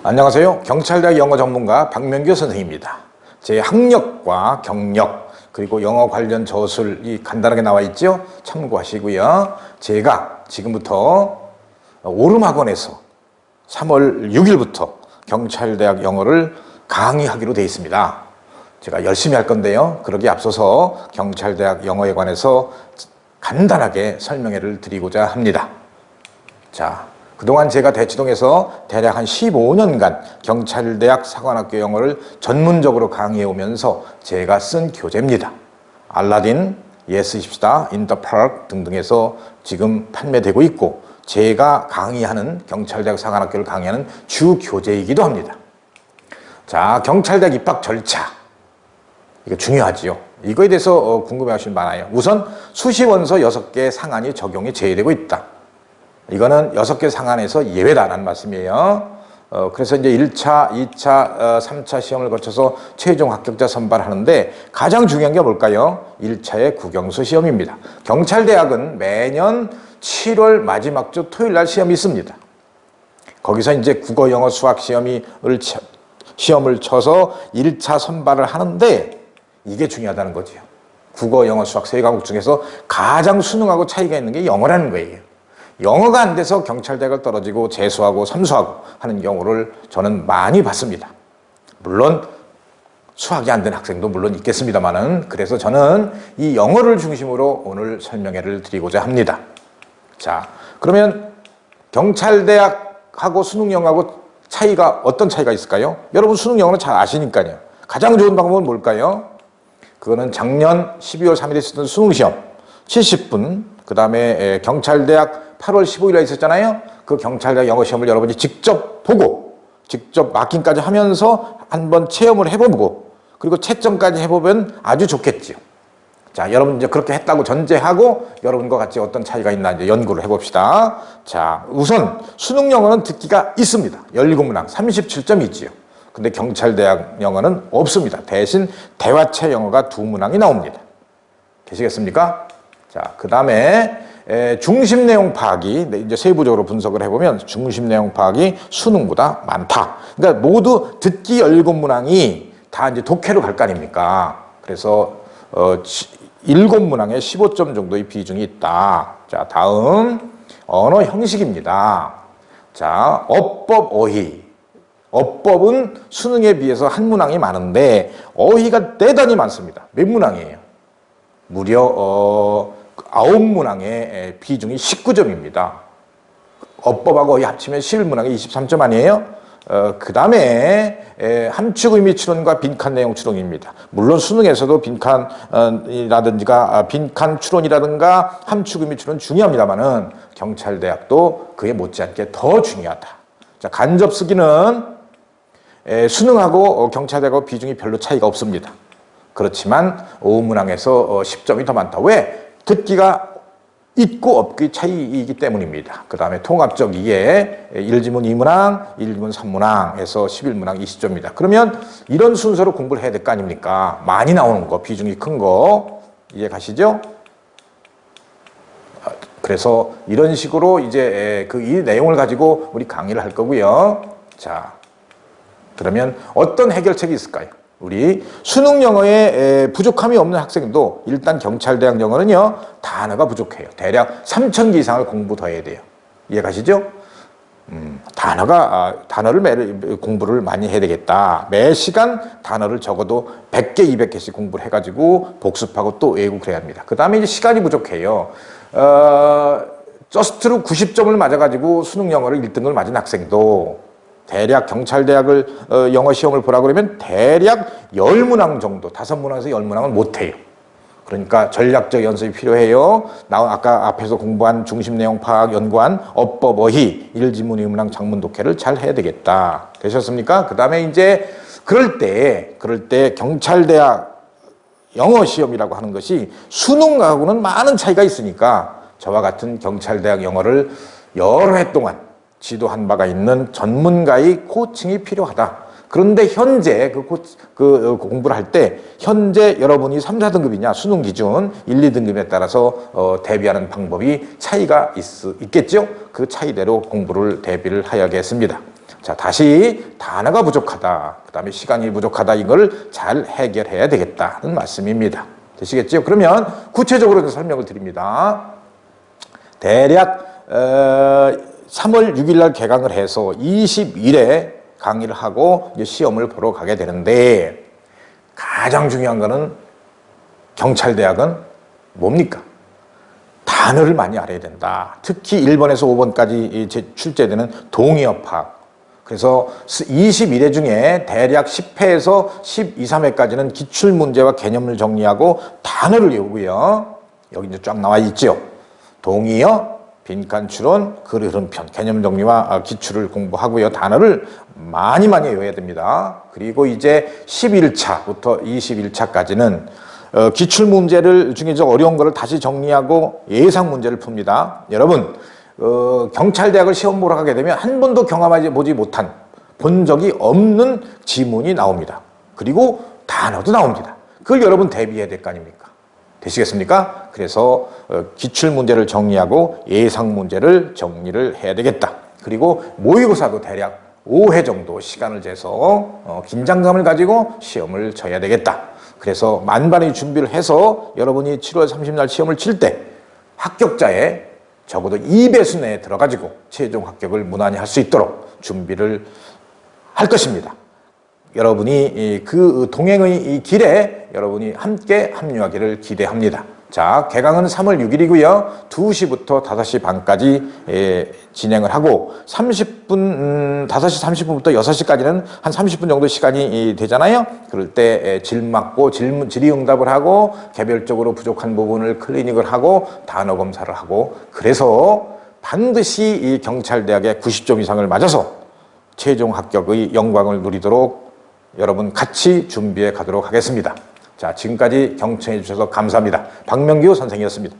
안녕하세요. 경찰대학 영어 전문가 박명규 선생입니다. 제 학력과 경력 그리고 영어 관련 저술이 간단하게 나와 있죠. 참고하시고요. 제가 지금부터 오름학원에서 3월 6일부터 경찰대학 영어를 강의하기로 되어 있습니다. 제가 열심히 할 건데요. 그러기에 앞서서 경찰대학 영어에 관해서 간단하게 설명회를 드리고자 합니다. 자, 그동안 제가 대치동에서 대략 한 15년간 경찰대학 사관학교 영어를 전문적으로 강의해 오면서 제가 쓴 교재입니다. 알라딘, 예스십시다, 인더파크 등등에서 지금 판매되고 있고 제가 강의하는 경찰대학 사관학교를 강의하는 주 교재이기도 합니다. 자, 경찰대학 입학 절차. 이거 중요하지요. 이거에 대해서 궁금해하시는 분 많아요. 우선 수시원서 6개 상한이 적용이 제외되고 있다. 이거는 6개 상한에서 예외다라는 말씀이에요. 그래서 이제 1차, 2차, 3차 시험을 거쳐서 최종 합격자 선발하는데 가장 중요한 게 뭘까요? 1차의 국영수 시험입니다. 경찰대학은 매년 7월 마지막 주 토요일 날 시험이 있습니다. 거기서 이제 국어, 영어, 수학 시험을 쳐서 1차 선발을 하는데 이게 중요하다는 거죠. 국어, 영어, 수학 세 과목 중에서 가장 수능하고 차이가 있는 게 영어라는 거예요. 영어가 안 돼서 경찰대학을 떨어지고 재수하고 삼수하고 하는 경우를 저는 많이 봤습니다. 물론 수학이 안 된 학생도 물론 있겠습니다만은 그래서 저는 이 영어를 중심으로 오늘 설명회를 드리고자 합니다. 자, 그러면 경찰대학하고 수능영어하고 차이가 어떤 차이가 있을까요? 여러분 수능 영어는 잘 아시니까요. 가장 좋은 방법은 뭘까요? 그거는 작년 12월 3일에 있었던 수능시험 70분, 그 다음에 경찰대학 8월 15일에 있었잖아요. 그 경찰대학 영어시험을 여러분이 직접 보고 직접 마킹까지 하면서 한번 체험을 해보고 그리고 채점까지 해보면 아주 좋겠지요. 자, 여러분 이제 그렇게 했다고 전제하고 여러분과 같이 어떤 차이가 있나 이제 연구를 해봅시다. 자, 우선 수능 영어는 듣기가 있습니다. 17문항 37점이 있지요. 근데 경찰대학 영어는 없습니다. 대신 대화체 영어가 2문항이 나옵니다. 되시겠습니까? 자, 그 다음에 중심 내용 파악이 이제 세부적으로 분석을 해보면 중심 내용 파악이 수능보다 많다. 그러니까 모두 듣기 17문항이 다 이제 독해로 갈 거 아닙니까? 그래서 7문항에 15점 정도의 비중이 있다. 자, 다음 언어 형식입니다. 자, 어법, 어휘. 어법은 수능에 비해서 한 문항이 많은데 어휘가 대단히 많습니다. 몇 문항이에요? 무려 9문항의 비중이 19점입니다. 어법하고 어휘 합치면 11문항이 23점 아니에요? 그 다음에 함축 의미 추론과 빈칸 내용 추론입니다. 물론 수능에서도 빈칸 추론이라든가 함축 의미 추론 중요합니다만은 경찰대학도 그에 못지않게 더 중요하다. 자, 간접 쓰기는 수능하고 경찰대학하고 비중이 별로 차이가 없습니다. 그렇지만 5문항에서 10점이 더 많다. 왜? 듣기가 있고 없기의 차이이기 때문입니다. 그 다음에 통합적 이해 1지문 2문항, 1지문 3문항에서 11문항 20점입니다. 그러면 이런 순서로 공부를 해야 될 거 아닙니까? 많이 나오는 거, 비중이 큰 거 이해 가시죠? 그래서 이런 식으로 이제 이 내용을 가지고 우리 강의를 할 거고요. 자, 그러면 어떤 해결책이 있을까요? 우리 수능 영어에 부족함이 없는 학생도 일단 경찰대학 영어는요 단어가 부족해요. 대략 3,000개 이상을 공부 더 해야 돼요. 이해 가시죠? 단어를 공부를 많이 해야 되겠다. 매 시간 단어를 적어도 100개, 200개씩 공부를 해가지고 복습하고 또 외우고 그래야 합니다. 그 다음에 이제 시간이 부족해요. 저스트로 90점을 맞아가지고 수능 영어를 1등을 맞은 학생도 대략 경찰대학을 영어 시험을 보라 그러면 대략 10문항 정도, 5문항에서 10문항은 못해요. 그러니까 전략적 연습이 필요해요. 아까 앞에서 공부한 중심 내용 파악 연구한 어법, 어휘, 1지문, 2문항, 장문 독해를 잘 해야 되겠다. 되셨습니까? 그 다음에 이제 그럴 때 경찰대학 영어 시험이라고 하는 것이 수능하고는 많은 차이가 있으니까 저와 같은 경찰대학 영어를 여러 해 동안 지도한 바가 있는 전문가의 코칭이 필요하다. 그런데 현재 공부를 할 때 현재 여러분이 3, 4등급이냐 수능 기준 1, 2등급에 따라서 대비하는 방법이 차이가 있겠죠? 그 차이대로 공부를 대비를 하야겠습니다. 자, 다시 단어가 부족하다, 그 다음에 시간이 부족하다, 이걸 잘 해결해야 되겠다는 말씀입니다. 되시겠죠? 그러면 구체적으로 설명을 드립니다. 대략 3월 6일 날 개강을 해서 20일에 강의를 하고 이제 시험을 보러 가게 되는데, 가장 중요한 거는 경찰대학은 뭡니까? 단어를 많이 알아야 된다. 특히 1번에서 5번까지 출제되는 동의어학. 그래서 21회 중에 대략 10회에서 12, 3회까지는 기출문제와 개념을 정리하고 단어를 외우고요. 여기 이제 쫙 나와 있죠. 동의어, 빈칸 추론, 글 흐름편, 개념 정리와 기출을 공부하고요. 단어를 많이 외워야 됩니다. 그리고 이제 11차부터 21차까지는 기출문제를 중에 어려운 거를 다시 정리하고 예상 문제를 풉니다. 여러분, 경찰대학을 시험 보러 가게 되면 한 번도 경험하지 보지 못한, 본 적이 없는 지문이 나옵니다. 그리고 단어도 나옵니다. 그걸 여러분 대비해야 될 거 아닙니까? 되시겠습니까? 그래서 기출문제를 정리하고 예상 문제를 정리를 해야 되겠다. 그리고 모의고사도 대략 5회 정도 시간을 재서 긴장감을 가지고 시험을 쳐야 되겠다. 그래서 만반의 준비를 해서 여러분이 7월 30일 시험을 칠 때 합격자의 적어도 2배수 내에 들어가지고 최종 합격을 무난히 할 수 있도록 준비를 할 것입니다. 여러분이 그 동행의 이 길에 여러분이 함께 합류하기를 기대합니다. 자, 개강은 3월 6일이고요. 2시부터 5시 반까지 진행을 하고 5시 30분부터 6시까지는 한 30분 정도 시간이 되잖아요. 그럴 때 질맞고 질의응답을 하고 개별적으로 부족한 부분을 클리닉을 하고 단어 검사를 하고, 그래서 반드시 이 경찰대학의 90점 이상을 맞아서 최종 합격의 영광을 누리도록 여러분 같이 준비해 가도록 하겠습니다. 자, 지금까지 경청해 주셔서 감사합니다. 박명규 선생이었습니다.